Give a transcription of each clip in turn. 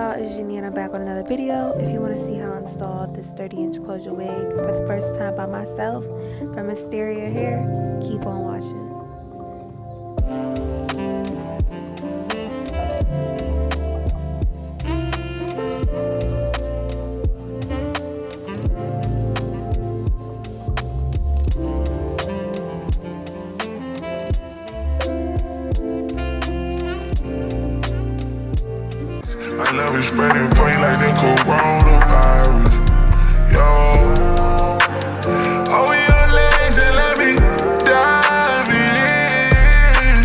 y'all, it's Jeannie and I'm back with another video. If you want to see how I installed this 30-inch closure wig for the first time by myself from Asteria Hair, keep on watching. I love it spreading for you like the coronavirus. Yo, over your legs and let me dive in.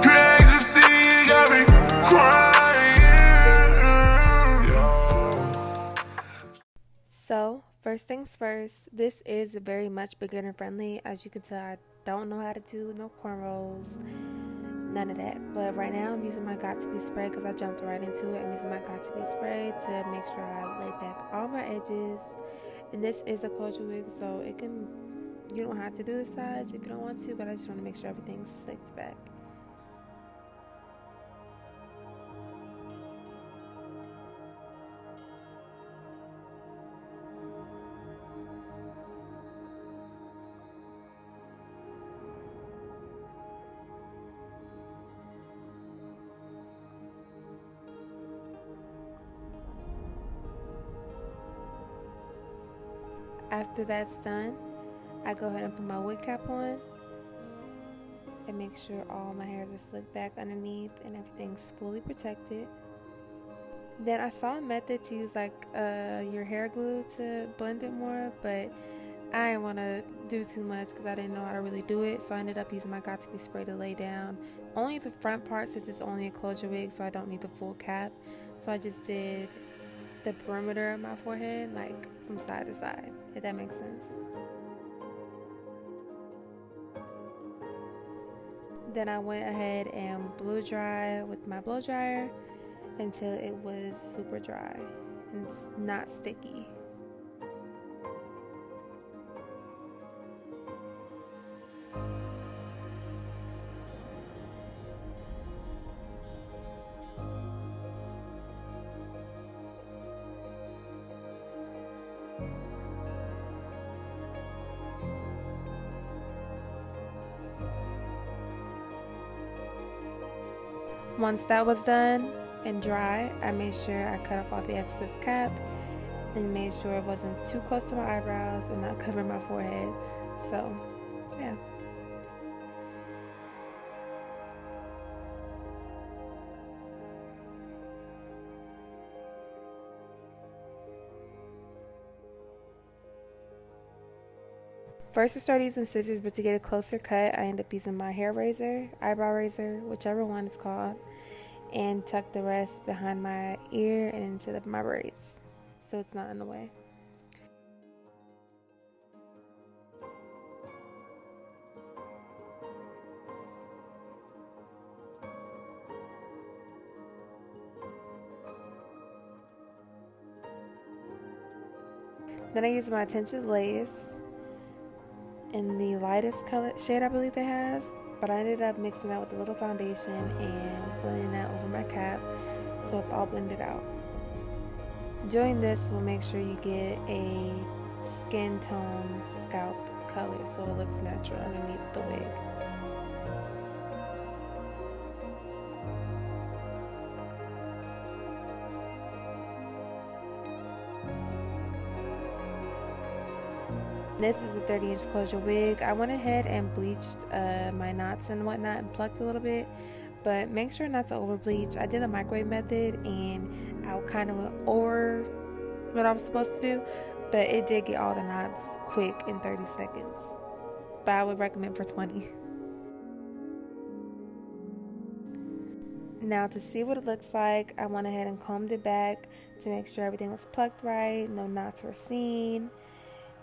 Pure ecstasy got me crying. Yo. So, first things first, this is very much beginner friendly. As you can tell, I don't know how to do no cornrows, none of that. But right now I'm using my Got To Be spray because I jumped right into it. I'm using my Got To Be spray to make sure I lay back all my edges. And this is a closure wig, so you don't have to do the sides if you don't want to, but I just want to make sure everything's slicked back. After that's done, I go ahead and put my wig cap on and make sure all my hairs are slicked back underneath and everything's fully protected. Then I saw a method to use like your hair glue to blend it more, but I didn't want to do too much because I didn't know how to really do it, so I ended up using my Got To Be spray to lay down only the front part since it's only a closure wig, so I don't need the full cap. So I just did the perimeter of my forehead, like from side to side, if that makes sense. Then I went ahead and blow dry with my blow dryer until it was super dry and not sticky. Once that was done and dry, I made sure I cut off all the excess cap and made sure it wasn't too close to my eyebrows and not cover my forehead. So, yeah. First I started using scissors, but to get a closer cut, I end up using my hair razor, eyebrow razor, whichever one it's called, and tuck the rest behind my ear and into my braids, so it's not in the way. Then I use my tinted lace in the lightest color shade I believe they have, but I ended up mixing that with a little foundation and blending that over my cap so it's all blended out. Doing this will make sure you get a skin tone scalp color so it looks natural underneath the wig. This is a 30-inch closure wig. I went ahead and bleached my knots and whatnot and plucked a little bit, but make sure not to over bleach. I did the microwave method and I kind of went over what I was supposed to do, but it did get all the knots quick in 30 seconds. But I would recommend for 20. Now to see what it looks like, I went ahead and combed it back to make sure everything was plucked right, no knots were seen,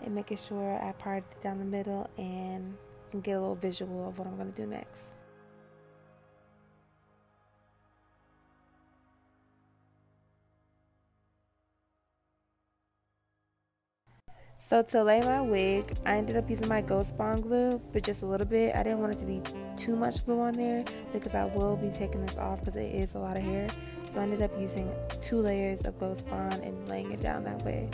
and making sure I parted it down the middle and get a little visual of what I'm going to do next. So to lay my wig, I ended up using my Ghost Bond glue, but just a little bit. I didn't want it to be too much glue on there because I will be taking this off because it is a lot of hair. So I ended up using 2 layers of Ghost Bond and laying it down that way.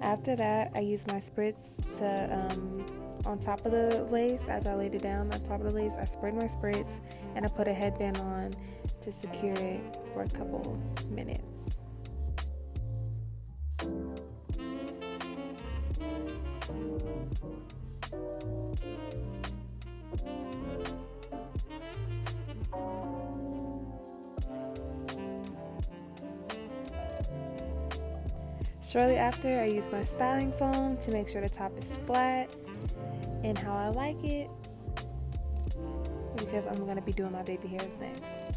After that, I used my spritz to, on top of the lace. After I laid it down on top of the lace, I sprayed my spritz and I put a headband on to secure it for a couple minutes. Shortly after, I used my styling foam to make sure the top is flat and how I like it, because I'm going to be doing my baby hairs next.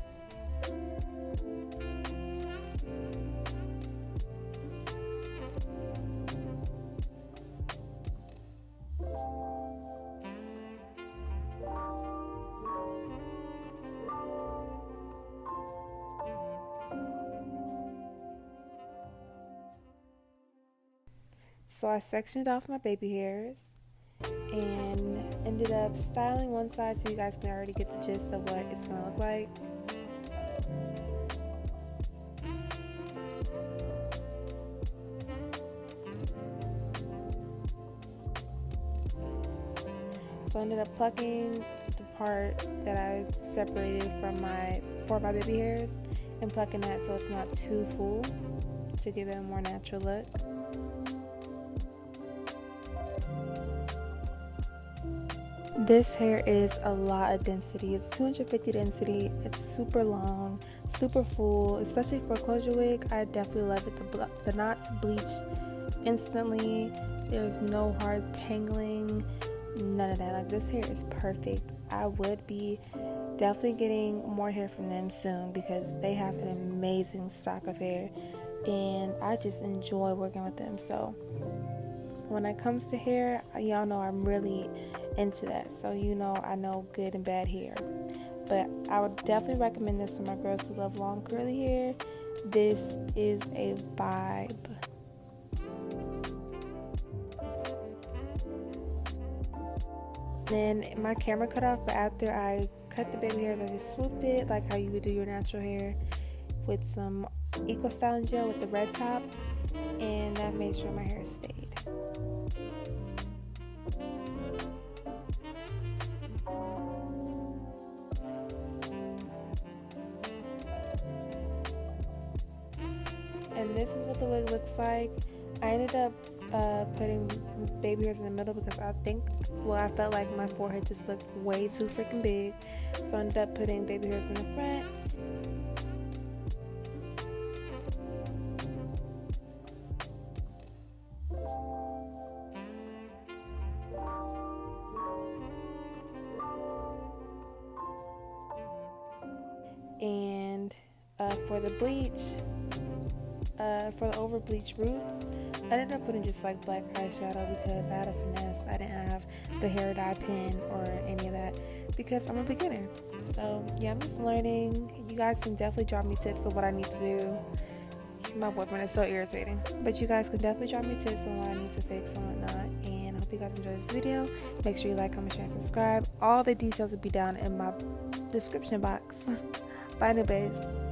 So I sectioned off my baby hairs and ended up styling one side so you guys can already get the gist of what it's going to look like. So I ended up plucking the part that I separated from my baby hairs and plucking that so it's not too full to give it a more natural look. This hair is a lot of density. It's 250 density. It's super long, super full, especially for a closure wig. I definitely love it. The knots bleach instantly. There's no hard tangling, none of that. Like, this hair is perfect. I would be definitely getting more hair from them soon because they have an amazing stock of hair and I just enjoy working with them. So when it comes to hair, y'all know I'm really into that, so you know I know good and bad hair. But I would definitely recommend this to my girls who love long curly hair. This is a vibe. Then my camera cut off, but after I cut the baby hairs, I just swooped it like how you would do your natural hair with some Eco Styling gel with the red top, and that made sure my hair stayed. And this is what the wig looks like. I ended up putting baby hairs in the middle because I felt like my forehead just looked way too freaking big. So I ended up putting baby hairs in the front. And for the bleach, for the over bleach roots, I ended up putting just like black eyeshadow because I had a finesse. I didn't have the hair dye pen or any of that because I'm a beginner. So yeah, I'm just learning. You guys can definitely drop me tips on what I need to do. My boyfriend is so irritating, but you guys can definitely drop me tips on what I need to fix and whatnot. And I hope you guys enjoyed this video. Make sure you like, comment, share, and subscribe. All the details will be down in my description box. Bye, Nubaes.